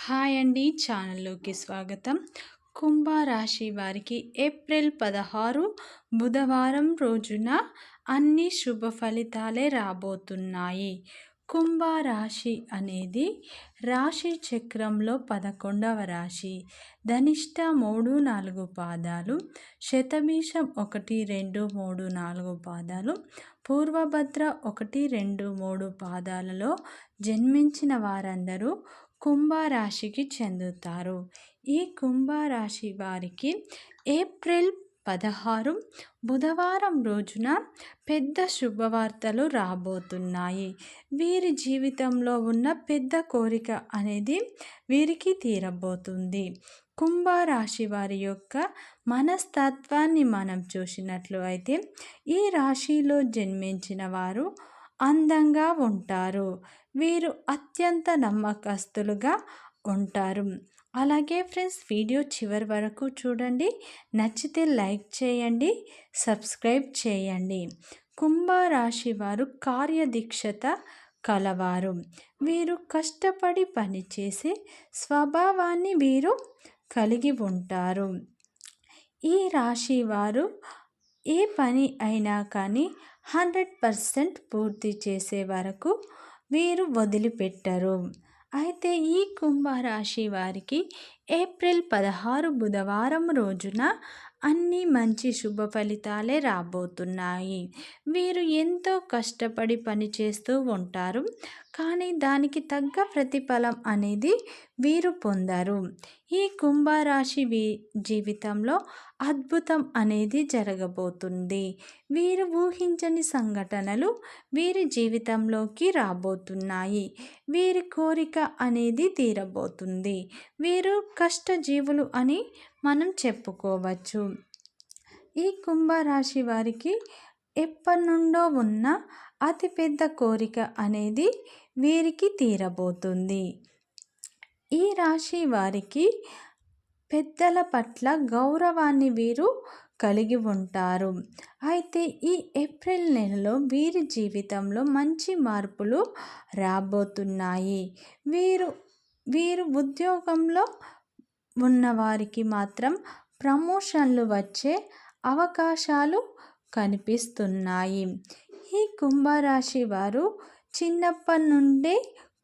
Hi అండి, ఛానల్లోకి స్వాగతం. కుంభరాశి వారికి ఏప్రిల్ 16 బుధవారం రోజున అన్ని శుభ ఫలితాలే రాబోతున్నాయి. కుంభరాశి అనేది రాశి చక్రంలో 11వ రాశి. ధనిష్ట 3, 4 పాదాలు, శతభిషం 1, 2, 3, 4 పాదాలు, పూర్వభద్ర 1, 2, 3 పాదాలలో జన్మించిన వారందరూ కుంభరాశికి చెందుతారు. ఈ కుంభరాశి వారికి ఏప్రిల్ 16 బుధవారం రోజున పెద్ద శుభవార్తలు రాబోతున్నాయి. వీరి జీవితంలో ఉన్న పెద్ద కోరిక అనేది వీరికి తీరబోతుంది. కుంభరాశి వారి యొక్క మనస్తత్వాన్ని మనం చూసినట్లు అయితే ఈ రాశిలో జన్మించిన వారు అందంగా ఉంటారు. వీరు అత్యంత నమ్మకస్తులుగా ఉంటారు. అలాగే ఫ్రెండ్స్, వీడియో చివరి వరకు చూడండి. నచ్చితే లైక్ చేయండి, సబ్స్క్రైబ్ చేయండి. కుంభరాశి వారు కార్యదీక్షత కలవారు. వీరు కష్టపడి పనిచేసే స్వభావాన్ని వీరు కలిగి ఉంటారు. ఈ రాశి వారు ఏ పని అయినా కానీ 100% పూర్తి చేసే వరకు వీరు వదిలిపెట్టరు. అయితే ఈ కుంభరాశి వారికి ఏప్రిల్ 16 బుధవారం రోజున అన్ని మంచి శుభ ఫలితాలే రాబోతున్నాయి. వీరు ఎంతో కష్టపడి పని చేస్తూ ఉంటారు, కానీ దానికి తగ్గ ప్రతిఫలం అనేది వీరు పొందరు. ఈ కుంభరాశి జీవితంలో అద్భుతం అనేది జరగబోతుంది. వీరు ఊహించని సంఘటనలు వీరి జీవితంలోకి రాబోతున్నాయి. వీరి కోరిక అనేది తీరబోతుంది. వీరు కష్టజీవులు అని మనం చెప్పుకోవచ్చు. ఈ కుంభరాశి వారికి ఎప్పటి నుండో ఉన్న అతిపెద్ద కోరిక అనేది వీరికి తీరబోతుంది. ఈ రాశి వారికి పెద్దల పట్ల గౌరవాన్ని వీరు కలిగి ఉంటారు. అయితే ఈ ఏప్రిల్ నెలలో వీరి జీవితంలో మంచి మార్పులు రాబోతున్నాయి. వీరు ఉద్యోగంలో ఉన్నవారికి మాత్రం ప్రమోషన్లు వచ్చే అవకాశాలు కనిపిస్తున్నాయి. ఈ కుంభరాశి వారు చిన్నప్పటి నుండే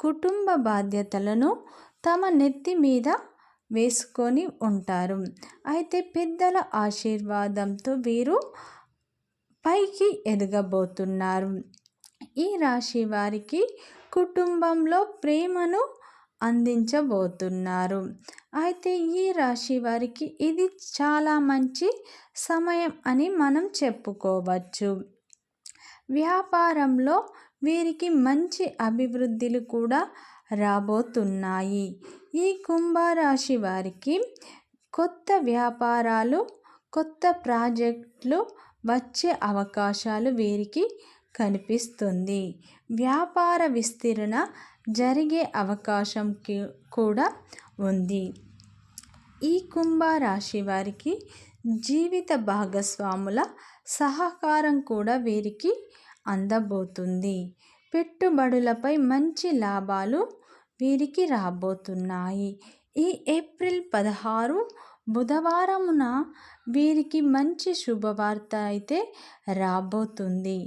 కుటుంబ బాధ్యతలను తమ నెత్తి మీద వేసుకొని ఉంటారు. అయితే పెద్దల ఆశీర్వాదంతో వీరు పైకి ఎదగబోతున్నారు. ఈ రాశి వారికి కుటుంబంలో ప్రేమను అందించబోతున్నారు. అయితే ఈ రాశి వారికి ఇది చాలా మంచి సమయం అని మనం చెప్పుకోవచ్చు. వ్యాపారంలో వీరికి మంచి అభివృద్ధిలు కూడా రాబోతున్నాయి. ఈ కుంభరాశి వారికి కొత్త వ్యాపారాలు, కొత్త ప్రాజెక్టులు వచ్చే అవకాశాలు వీరికి కనిపిస్తుంది. వ్యాపార విస్తరణ జరిగే అవకాశం కూడా ఉంది. ఈ కుంభరాశి వారికి జీవిత భాగస్వాముల సహకారం కూడా వీరికి అందబోతుంది. పెట్టుబడులపై మంచి లాభాలు వీరికి రాబోతున్నాయి. ఈ ఏప్రిల్ 16 బుధవారమున వీరికి మంచి శుభవార్త అయితే రాబోతుంది.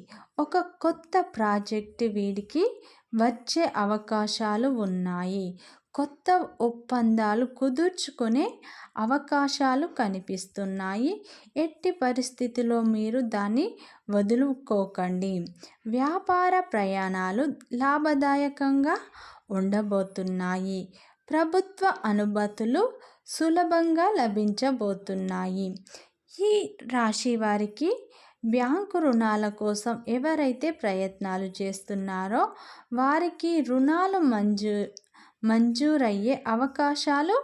ఒక కొత్త ప్రాజెక్టు వీరికి వచ్చే అవకాశాలు ఉన్నాయి. కొత్త ఒప్పందాలు కుదుర్చుకునే అవకాశాలు కనిపిస్తున్నాయి. ఎట్టి పరిస్థితిలో మీరు దాన్ని వదులుకోకండి. వ్యాపార ప్రయాణాలు లాభదాయకంగా ఉండబోతున్నాయి. ప్రభుత్వ అనుమతులు సులభంగా లభించబోతున్నాయి. ఈ రాశి వారికి బ్యాంకు రుణాల కోసం ఎవరైతే ప్రయత్నాలు చేస్తున్నారో వారికి రుణాలు మంజూరయ్యే అవకాశాలు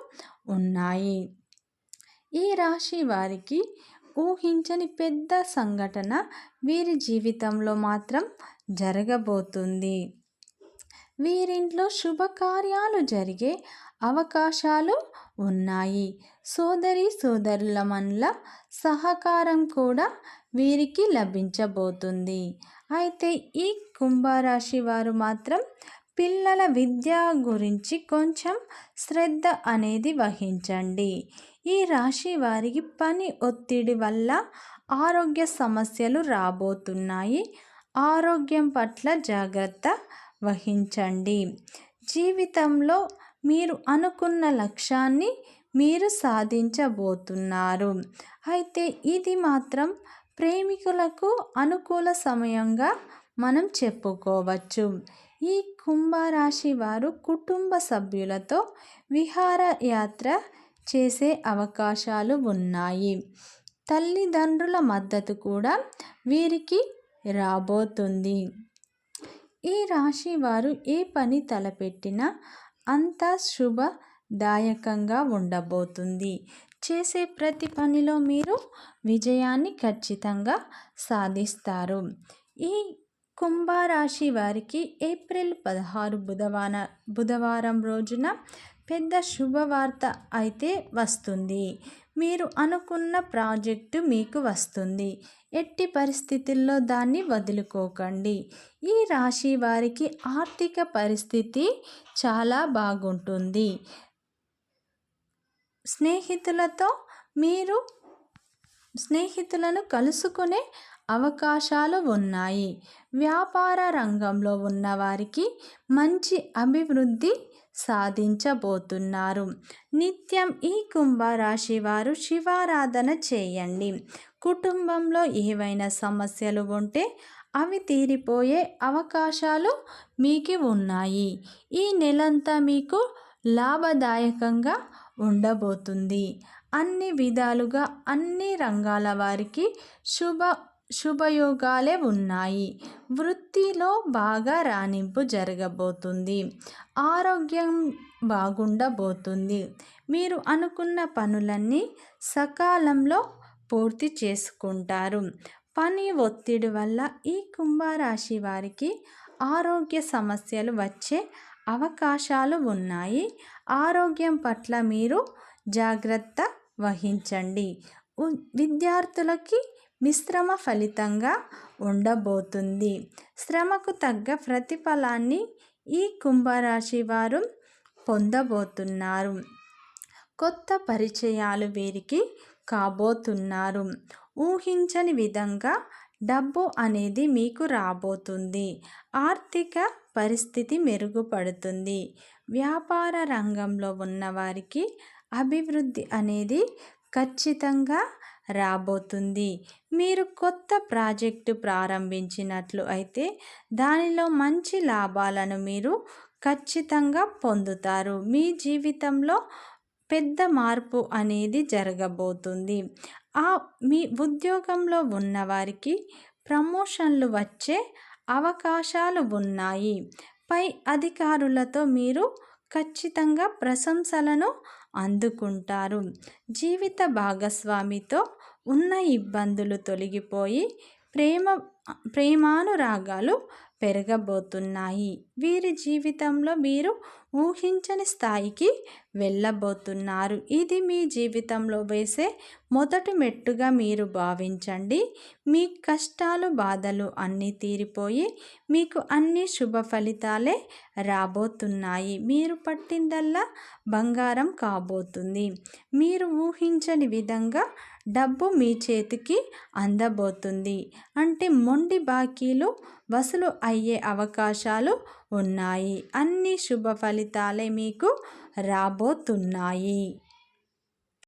ఉన్నాయి. ఈ రాశి వారికి ఊహించని పెద్ద సంఘటన వీరి జీవితంలో మాత్రం జరగబోతుంది. వీరింట్లో శుభకార్యాలు జరిగే అవకాశాలు ఉన్నాయి. సోదరుల మనల సహకారం కూడా వీరికి లభించబోతుంది. అయితే ఈ కుంభరాశి వారు మాత్రం పిల్లల విద్య గురించి కొంచెం శ్రద్ధ అనేది వహించండి. ఈ రాశి వారికి పని ఒత్తిడి వల్ల ఆరోగ్య సమస్యలు రాబోతున్నాయి. ఆరోగ్యం పట్ల జాగ్రత్త వహించండి. జీవితంలో మీరు అనుకున్న లక్ష్యాన్ని మీరు సాధించబోతున్నారు. అయితే ఇది మాత్రం ప్రేమికులకు అనుకూల సమయంగా మనం చెప్పుకోవచ్చు. ఈ కుంభరాశి వారు కుటుంబ సభ్యులతో విహారయాత్ర చేసే అవకాశాలు ఉన్నాయి. తల్లిదండ్రుల మద్దతు కూడా వీరికి రాబోతుంది. ఈ రాశి వారు ఏ పని తలపెట్టినా అంతా శుభదాయకంగా ఉండబోతుంది. చేసే ప్రతి పనిలో మీరు విజయాన్ని ఖచ్చితంగా సాధిస్తారు. ఈ కుంభరాశి వారికి ఏప్రిల్ 16 బుధవారం రోజున పెద్ద శుభవార్త అయితే వస్తుంది. మీరు అనుకున్న ప్రాజెక్టు మీకు వస్తుంది. ఎట్టి పరిస్థితుల్లో దాన్ని వదులుకోకండి. ఈ రాశి వారికి ఆర్థిక పరిస్థితి చాలా బాగుంటుంది. స్నేహితులను కలుసుకునే అవకాశాలు ఉన్నాయి. వ్యాపార రంగంలో ఉన్నవారికి మంచి అభివృద్ధి సాధించబోతున్నారు. నిత్యం ఈ కుంభరాశి వారు శివారాధన చేయండి. కుటుంబంలో ఏవైనా సమస్యలు ఉంటే అవి తీరిపోయే అవకాశాలు మీకు ఉన్నాయి. ఈ నెలంతా మీకు లాభదాయకంగా ఉండబోతుంది. అన్ని విధాలుగా అన్ని రంగాల వారికి శుభయోగాలే ఉన్నాయి. వృత్తిలో బాగా రాణింపు జరగబోతుంది. ఆరోగ్యం బాగుండబోతుంది. మీరు అనుకున్న పనులన్నీ సకాలంలో పూర్తి చేసుకుంటారు. పని ఒత్తిడి వల్ల ఈ కుంభరాశి వారికి ఆరోగ్య సమస్యలు వచ్చే అవకాశాలు ఉన్నాయి. ఆరోగ్యం పట్ల మీరు జాగ్రత్త వహించండి. విద్యార్థులకి మిశ్రమ ఫలితంగా ఉండబోతుంది. శ్రమకు తగ్గ ప్రతిఫలాన్ని ఈ కుంభరాశి వారు పొందబోతున్నారు. కొత్త పరిచయాలు వీరికి కాబోతున్నారు. ఊహించని విధంగా డబ్బు అనేది మీకు రాబోతుంది. ఆర్థిక పరిస్థితి మెరుగుపడుతుంది. వ్యాపార రంగంలో ఉన్నవారికి అభివృద్ధి అనేది ఖచ్చితంగా రాబోతుంది. మీరు కొత్త ప్రాజెక్టు ప్రారంభించినట్లు అయితే దానిలో మంచి లాభాలను మీరు ఖచ్చితంగా పొందుతారు. మీ జీవితంలో పెద్ద మార్పు అనేది జరగబోతుంది. మీ ఉద్యోగంలో ఉన్నవారికి ప్రమోషన్లు వచ్చే అవకాశాలు ఉన్నాయి. పై అధికారులతో మీరు ఖచ్చితంగా ప్రశంసలను అందుకుంటారు. జీవిత భాగస్వామితో ఉన్న ఇబ్బందులు తొలగిపోయి ప్రేమానురాగాలు పెరగబోతున్నాయి. వీరి జీవితంలో మీరు ఊహించని స్థాయికి వెళ్ళబోతున్నారు. ఇది మీ జీవితంలో వేసే మొదటి మెట్టుగా మీరు భావించండి. మీ కష్టాలు బాధలు అన్నీ తీరిపోయి మీకు అన్ని శుభ ఫలితాలే రాబోతున్నాయి. మీరు పట్టిందల్లా బంగారం కాబోతుంది. మీరు ఊహించని విధంగా డబ్బు మీ చేతికి అందబోతుంది. అంటే మొండి బాకీలు వసూలు అయ్యే అవకాశాలు ఉన్నాయి. అన్ని శుభ ఫలితాలే మీకు రాబోతున్నాయి.